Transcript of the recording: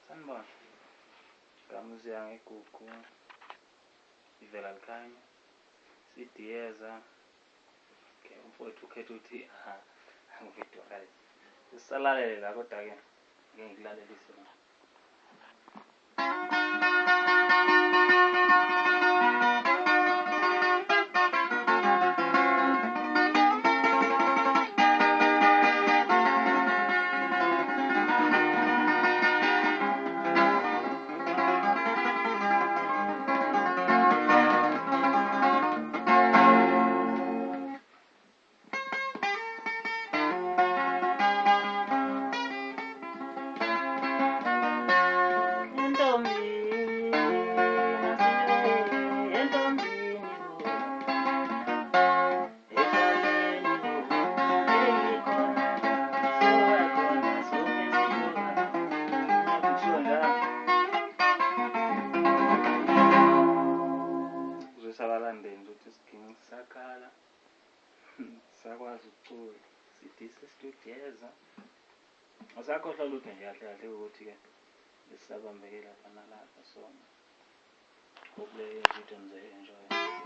Sanibona, igama Ziyangegugu, ivela likhanya, sidiyeza. Okay, umfowethu ukhetha ukuthi angividiyo right. Sisalalele la kodwa-ke ngeke ngikulalelise mina. Abalandeli ukuthi siginci sakhala sakwazi ukucula sidise sidiyeza asakhohlwa lutho nje kahle kahle ukuthi-ke besabambeke lapha nalapha sona okuleyo video nizoyi-enjoy.